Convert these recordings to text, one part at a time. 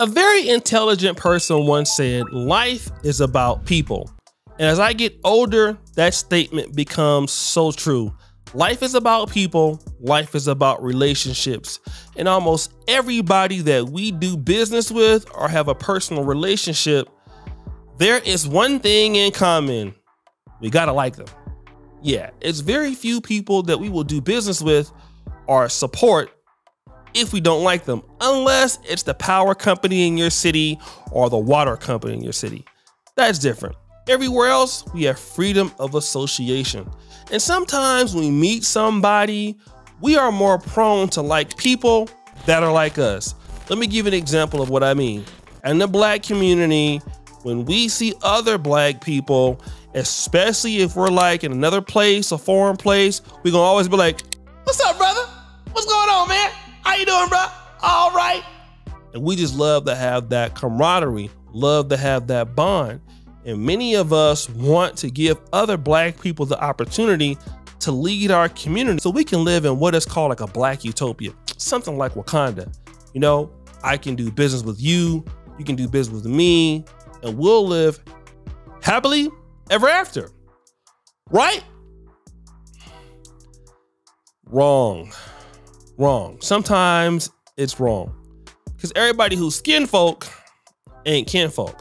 A very intelligent person once said, life is about people. And as I get older, that statement becomes so true. Life is about people. Life is about relationships. And almost everybody that we do business with or have a personal relationship, there is one thing in common. We gotta like them. Yeah, it's very few people that we will do business with or support if we don't like them, unless it's the power company in your city or the water company in your city. That's different. Everywhere else, we have freedom of association. And sometimes when we meet somebody, we are more prone to like people that are like us. Let me give you an example of what I mean. In the black community, when we see other black people, especially if we're like in another place, a foreign place, we're gonna always be like, "What's up, brother? What's going on, man? How you doing, bro? All right." And we just love to have that camaraderie, love to have that bond. And many of us want to give other black people the opportunity to lead our community so we can live in what is called like a black utopia, something like Wakanda. You know, I can do business with you, you can do business with me, and we'll live happily ever after. Right? Wrong. Sometimes it's wrong. Because everybody who's skin folk ain't kinfolk.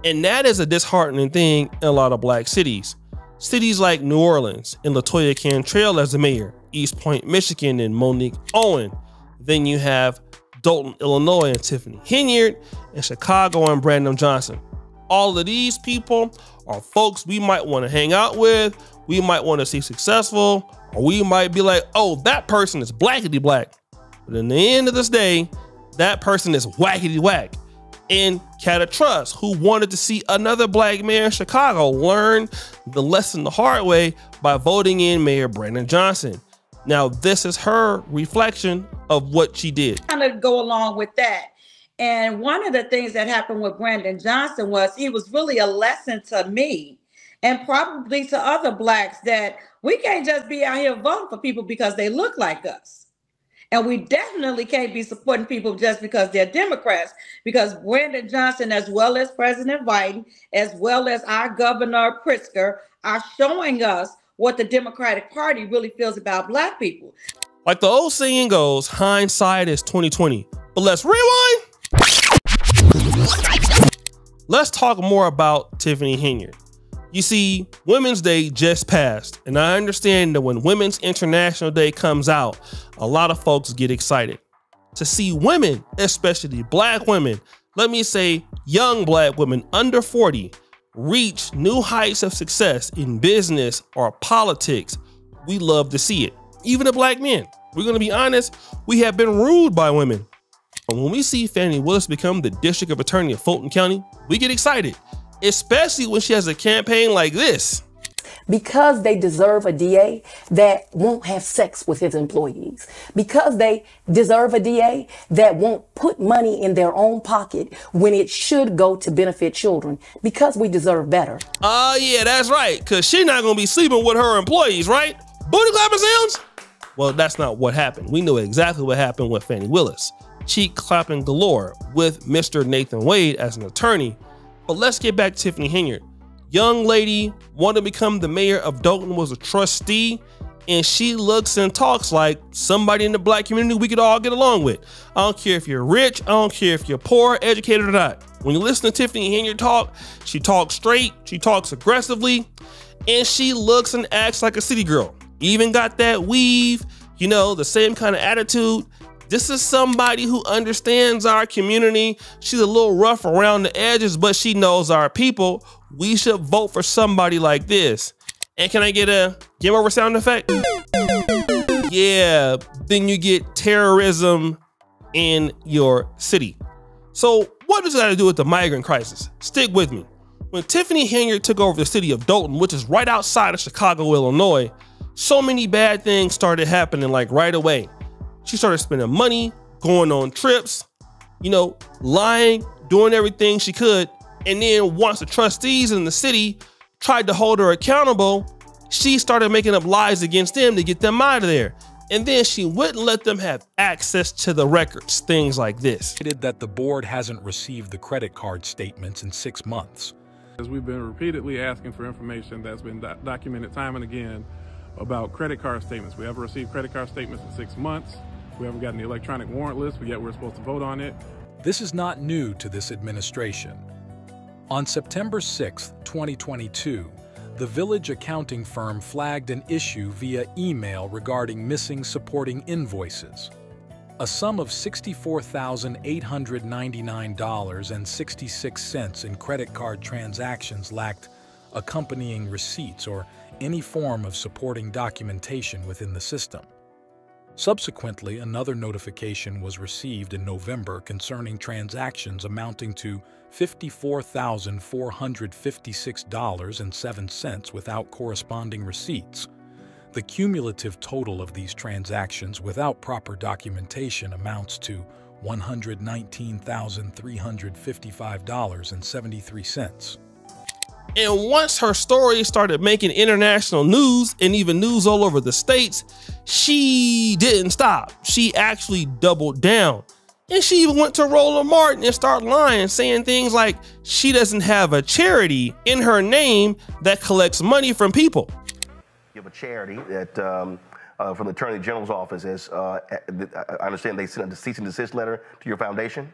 And that is a disheartening thing in a lot of black cities. Cities like New Orleans and LaToya Cantrell as the mayor, East Point, Michigan, and Monique Owen. Then you have Dolton, Illinois, and Tiffany Henyard, and Chicago and Brandon Johnson. All of these people are folks we might want to hang out with, we might want to see successful, or we might be like, oh, that person is blackity black. But in the end of this day, that person is whackity whack. And Cata Trust, who wanted to see another black mayor in Chicago, learn the lesson the hard way by voting in Mayor Brandon Johnson. Now, this is her reflection of what she did. Kind of go along with that. And one of the things that happened with Brandon Johnson was he was really a lesson to me and probably to other blacks that we can't just be out here voting for people because they look like us. And we definitely can't be supporting people just because they're Democrats, because Brandon Johnson, as well as President Biden, as well as our Governor Pritzker, are showing us what the Democratic Party really feels about black people. Like the old saying goes, hindsight is 2020. But let's rewind. Let's talk more about Tiffany Henyard. You see, Women's Day just passed, and I understand that when Women's International Day comes out, a lot of folks get excited. To see women, especially black women, let me say young black women under 40, reach new heights of success in business or politics, we love to see it. Even the black men, we're gonna be honest, we have been ruled by women. When we see Fani Willis become the District Attorney of Fulton County, we get excited. Especially when she has a campaign like this. Because they deserve a DA that won't have sex with his employees. Because they deserve a DA that won't put money in their own pocket when it should go to benefit children. Because we deserve better. Yeah, that's right. Because she's not going to be sleeping with her employees, right? Booty clapping sounds? Well, that's not what happened. We know exactly what happened with Fani Willis. Cheek clapping galore with Mr. Nathan Wade as an attorney. But let's get back to Tiffany Henyard. Young lady wanted to become the mayor of Dolton, was a trustee, and she looks and talks like somebody in the black community we could all get along with. I don't care if you're rich, I don't care if you're poor, educated or not. When you listen to Tiffany Henyard talk, she talks straight, she talks aggressively, and she looks and acts like a city girl. Even got that weave, you know, the same kind of attitude. This is somebody who understands our community. She's a little rough around the edges, but she knows our people. We should vote for somebody like this. And can I get a game over sound effect? Yeah, then you get terrorism in your city. So what does that have to do with the migrant crisis? Stick with me. When Tiffany Henyard took over the city of Dolton, which is right outside of Chicago, Illinois, so many bad things started happening like right away. She started spending money, going on trips, you know, lying, doing everything she could. And then once the trustees in the city tried to hold her accountable, she started making up lies against them to get them out of there. And then she wouldn't let them have access to the records, things like this. That the board hasn't received the credit card statements in 6 months. As we've been repeatedly asking for information that's been documented time and again about credit card statements. We haven't received credit card statements in 6 months. We haven't gotten the electronic warrant list, but yet we're supposed to vote on it. This is not new to this administration. On September 6, 2022, the village accounting firm flagged an issue via email regarding missing supporting invoices. A sum of $64,899.66 in credit card transactions lacked accompanying receipts or any form of supporting documentation within the system. Subsequently, another notification was received in November concerning transactions amounting to $54,456.07 without corresponding receipts. The cumulative total of these transactions without proper documentation amounts to $119,355.73. And once her story started making international news and even news all over the states, she didn't stop. She actually doubled down. And she even went to Roland Martin and started lying, saying things like she doesn't have a charity in her name that collects money from people. You have a charity that from the Attorney General's office. I understand they sent a cease and desist letter to your foundation.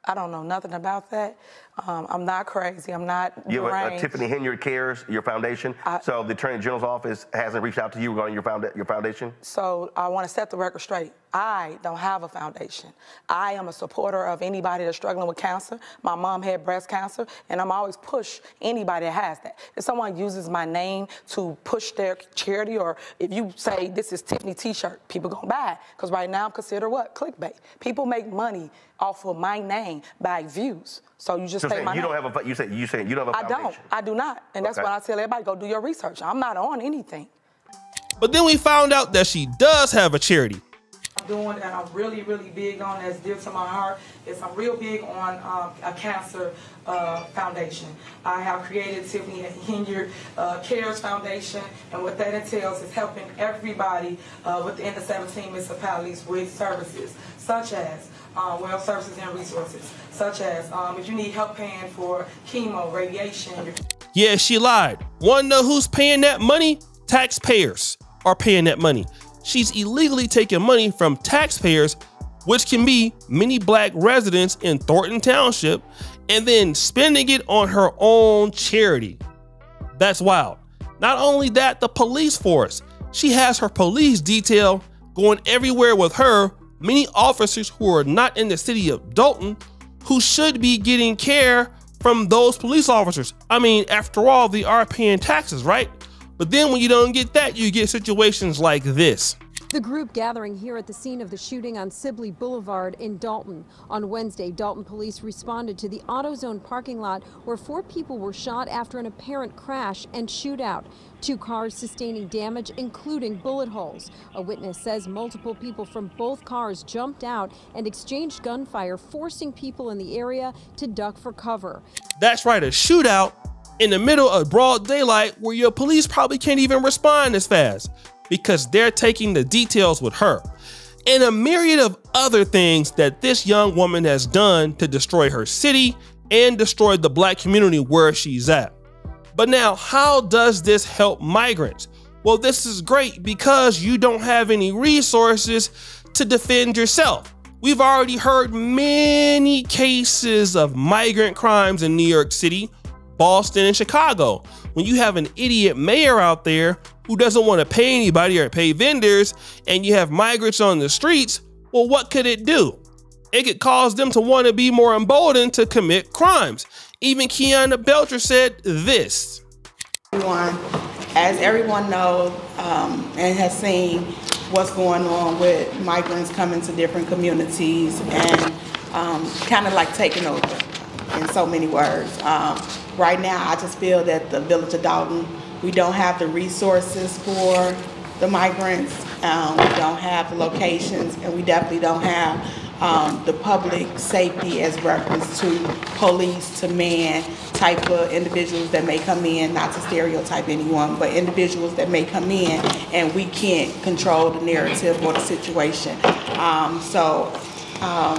I don't know nothing about that. I'm not crazy. I'm not deranged. You have Tiffany Henyard Cares, your foundation. So the Attorney General's office hasn't reached out to you regarding your foundation? So I want to set the record straight. I don't have a foundation. I am a supporter of anybody that's struggling with cancer. My mom had breast cancer, and I'm always push anybody that has that. If someone uses my name to push their charity, or if you say this is Tiffany t-shirt, people gonna buy it. Because right now I'm considered what? Clickbait. People make money off of my name by views. So you just say my name. You say you don't have a foundation. I do not. And that's why I tell everybody, go do your research. I'm not on anything. But then we found out that she does have a charity. Doing and I'm really, really big on, that's dear to my heart, is I'm real big on a cancer foundation. I have created Tiffany Henyard Cares Foundation, and what that entails is helping everybody within the 17 municipalities with services, such as well services and resources, such as if you need help paying for chemo, radiation. Yeah, she lied. Wanna know who's paying that money? Taxpayers are paying that money. She's illegally taking money from taxpayers, which can be many black residents in Dolton Township, and then spending it on her own charity. That's wild. Not only that, the police force. She has her police detail going everywhere with her, many officers who are not in the city of Dolton, who should be getting care from those police officers. I mean, after all, they are paying taxes, right? But then when you don't get that, you get situations like this. The group gathering here at the scene of the shooting on Sibley Boulevard in Dolton. On Wednesday, Dolton police responded to the AutoZone parking lot where 4 people were shot after an apparent crash and shootout. 2 cars sustaining damage, including bullet holes. A witness says multiple people from both cars jumped out and exchanged gunfire, forcing people in the area to duck for cover. That's right, a shootout in the middle of broad daylight where your police probably can't even respond as fast because they're taking the details with her. And a myriad of other things that this young woman has done to destroy her city and destroy the black community where she's at. But now, how does this help migrants? Well, this is great because you don't have any resources to defend yourself. We've already heard many cases of migrant crimes in New York City, Boston, and Chicago. When you have an idiot mayor out there who doesn't want to pay anybody or pay vendors, and you have migrants on the streets, well, what could it do? It could cause them to want to be more emboldened to commit crimes. Even Kiana Belcher said this. As everyone knows and has seen what's going on with migrants coming to different communities and kind of like taking over in so many words. Right now, I just feel that the village of Dolton, we don't have the resources for the migrants, we don't have the locations, and we definitely don't have the public safety as reference to police to man type of individuals that may come in, not to stereotype anyone, but individuals that may come in and we can't control the narrative or the situation.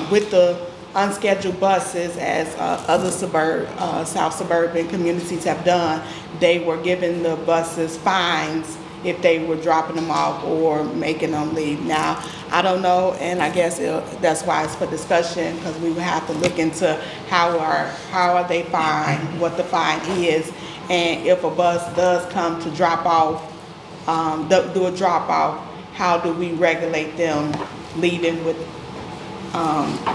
With the unscheduled buses, as other South suburban communities have done, they were giving the buses fines if they were dropping them off or making them leave. Now, I don't know, and I guess that's why it's for discussion, because we would have to look into how are they fined, what the fine is, and if a bus does come to drop off, do a drop off, how do we regulate them leaving with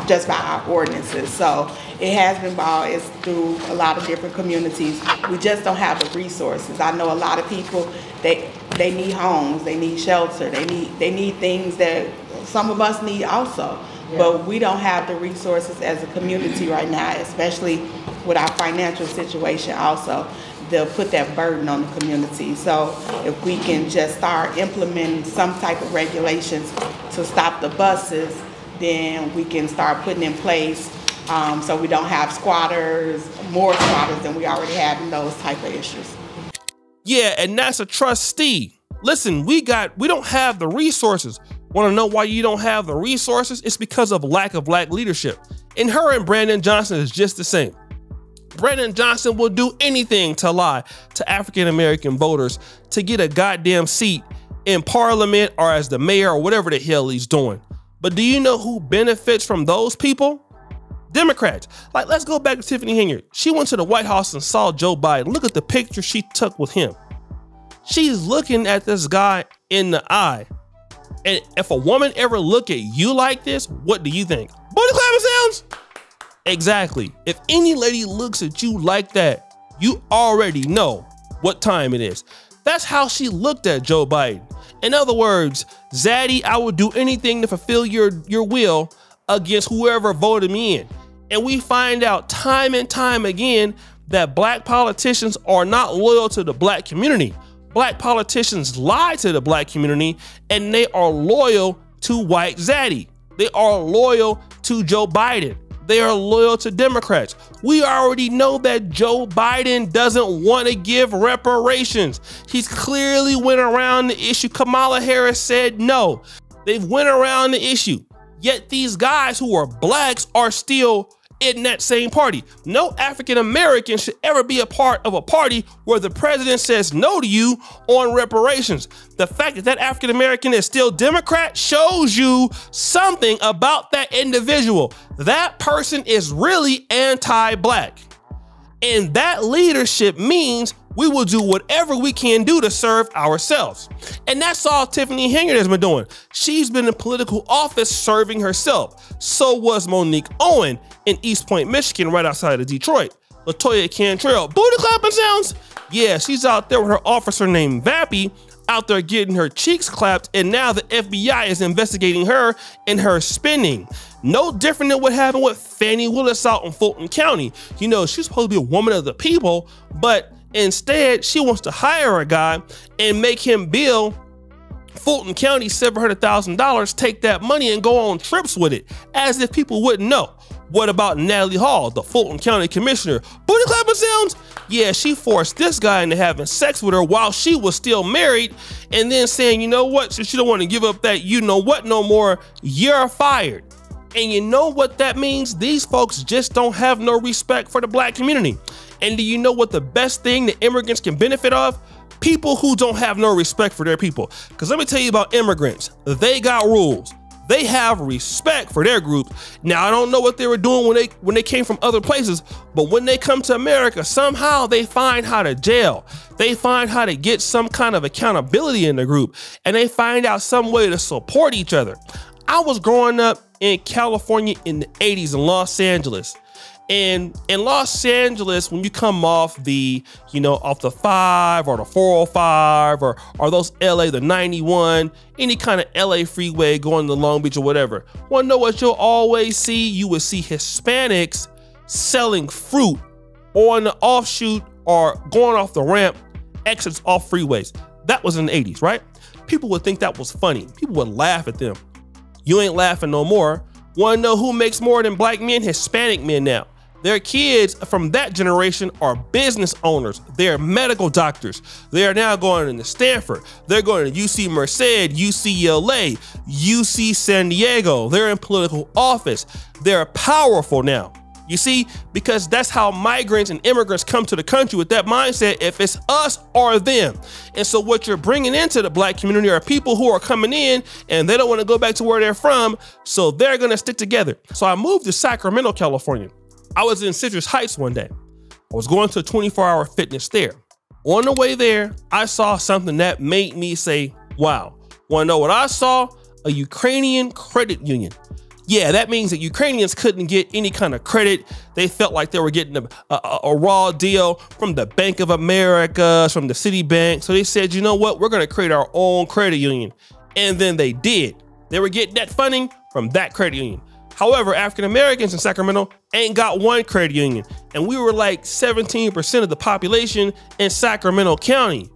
just by our ordinances. So it has been it's through a lot of different communities. We just don't have the resources. I know a lot of people, they need homes, they need shelter, they need things that some of us need also. Yeah. But we don't have the resources as a community right now, especially with our financial situation also. They'll put that burden on the community. So if we can just start implementing some type of regulations to stop the buses, then we can start putting in place so we don't have more squatters than we already have in those type of issues. Yeah, and that's a trustee. Listen, we don't have the resources. Want to know why you don't have the resources? It's because of lack of black leadership. And her and Brandon Johnson is just the same. Brandon Johnson will do anything to lie to African-American voters to get a goddamn seat in parliament or as the mayor or whatever the hell he's doing. But do you know who benefits from those people? Democrats. Like, let's go back to Tiffany Henyard. She went to the White House and saw Joe Biden. Look at the picture she took with him. She's looking at this guy in the eye. And if a woman ever look at you like this, what do you think? Booty clapping sounds? Exactly. If any lady looks at you like that, you already know what time it is. That's how she looked at Joe Biden. In other words, Zaddy, I will do anything to fulfill your will against whoever voted me in. And we find out time and time again that black politicians are not loyal to the black community. Black politicians lie to the black community, and they are loyal to white Zaddy. They are loyal to Joe Biden. They are loyal to Democrats. We already know that Joe Biden doesn't want to give reparations. He's clearly went around the issue. Kamala Harris said no. They've went around the issue. Yet these guys who are blacks are still in that same party. No African American should ever be a part of a party where the president says no to you on reparations. The fact that that African American is still Democrat shows you something about that individual. That person is really anti-black. And that leadership means we will do whatever we can do to serve ourselves. And that's all Tiffany Henyard has been doing. She's been in political office serving herself. So was Monique Owen in East Point, Michigan, right outside of Detroit. LaToya Cantrell, booty clapping sounds? Yeah, she's out there with her officer named Vappy, out there getting her cheeks clapped, and now the FBI is investigating her and her spending. No different than what happened with Fannie Willis out in Fulton County. You know, she's supposed to be a woman of the people, but instead, she wants to hire a guy and make him bill Fulton County $700,000, take that money and go on trips with it, as if people wouldn't know. What about Natalie Hall, the Fulton County Commissioner? Booty clapping sounds? Yeah, she forced this guy into having sex with her while she was still married, and then saying, you know what, since you don't want to give up that you know what no more, you're fired. And you know what that means? These folks just don't have no respect for the black community. And do you know what the best thing that immigrants can benefit of? People who don't have no respect for their people. Because let me tell you about immigrants. They got rules. They have respect for their group. Now, I don't know what they were doing when they came from other places, but when they come to America, somehow they find how to jail. They find how to get some kind of accountability in the group, and they find out some way to support each other. I was growing up in California in the 80s in Los Angeles. And in Los Angeles, when you come off the, off the 5 or the 405 or those LA, the 91, any kind of LA freeway going to Long Beach or whatever, want to know what you'll always see? You will see Hispanics selling fruit on the offshoot or going off the ramp, exits off freeways. That was in the 80s, right? People would think that was funny. People would laugh at them. You ain't laughing no more Want to know who makes more than black men? Hispanic men now. Their kids from that generation are business owners. They're medical doctors. They are now going into Stanford. They're going to UC Merced, UCLA, UC San Diego. They're in political office. They're powerful now. You see, because that's how migrants and immigrants come to the country, with that mindset, if it's us or them. And so what you're bringing into the black community are people who are coming in and they don't want to go back to where they're from, so they're going to stick together. So I moved to Sacramento, California. I was in Citrus Heights one day. I was going to a 24-hour fitness there. On the way there, I saw something that made me say, wow. Want to know what I saw? A Ukrainian credit union. Yeah, that means that Ukrainians couldn't get any kind of credit. They felt like they were getting a raw deal from the Bank of America, from the Citibank. So they said, you know what? We're going to create our own credit union. And then they did. They were getting that funding from that credit union. However, African Americans in Sacramento ain't got one credit union. And we were like 17% of the population in Sacramento County.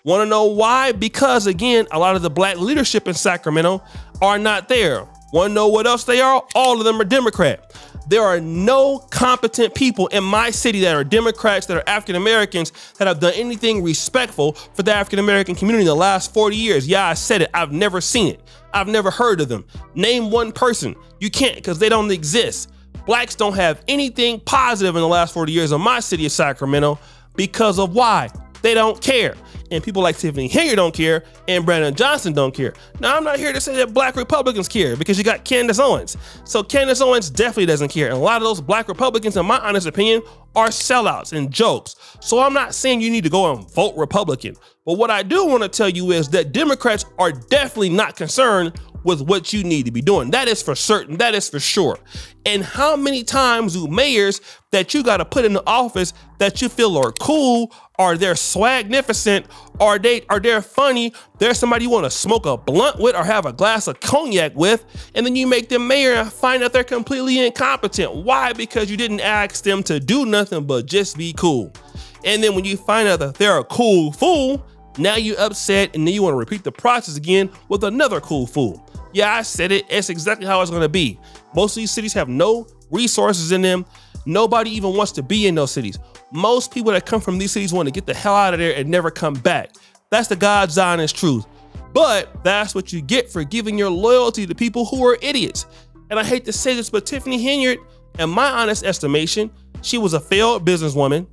Want to know why? Because again, a lot of the black leadership in Sacramento are not there. Want to know what else they are? All of them are Democrat. There are no competent people in my city that are Democrats, that are African Americans, that have done anything respectful for the African American community in the last 40 years. Yeah, I said it. I've never seen it. I've never heard of them. Name one person. You can't, because they don't exist. Blacks don't have anything positive in the last 40 years in my city of Sacramento because of why? They don't care. And people like Tiffany Henyard don't care, and Brandon Johnson don't care. Now, I'm not here to say that black Republicans care, because you got Candace Owens. So Candace Owens definitely doesn't care. And a lot of those black Republicans, in my honest opinion, are sellouts and jokes. So I'm not saying you need to go and vote Republican. But what I do want to tell you is that Democrats are definitely not concerned with what you need to be doing. That is for certain. That is for sure. And how many times do mayors that you got to put in the office that you feel are cool, or they're swagnificent, or they're funny, they're somebody you want to smoke a blunt with or have a glass of cognac with, and then you make them mayor and find out they're completely incompetent. Why? Because you didn't ask them to do nothing but just be cool. And then when you find out that they're a cool fool, now you're upset, and then you want to repeat the process again with another cool fool. Yeah, I said it. It's exactly how it's going to be. Most of these cities have no resources in them. Nobody even wants to be in those cities. Most people that come from these cities want to get the hell out of there and never come back. That's the God's honest truth. But that's what you get for giving your loyalty to people who are idiots. And I hate to say this, but Tiffany Henyard, in my honest estimation, she was a failed businesswoman.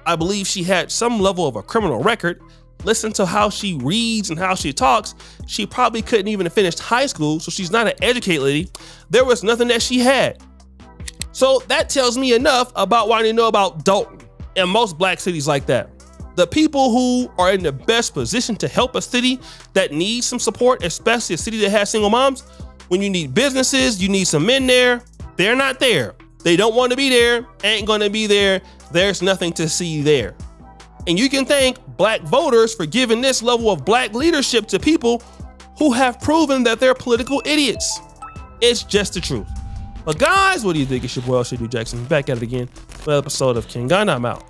I believe she had some level of a criminal record. Listen to how she reads and how she talks. She probably couldn't even have finished high school, so she's not an educated lady. There was nothing that she had. So that tells me enough about what I need to know about Dolton and most black cities like that. The people who are in the best position to help a city that needs some support, especially a city that has single moms, when you need businesses, you need some men there, they're not there. They don't want to be there, ain't gonna be there. There's nothing to see there. And you can thank black voters for giving this level of black leadership to people who have proven that they're political idiots. It's just the truth. But guys, what do you think? It's your boy, Jackson, back at it again for an episode of King Gun. I'm out.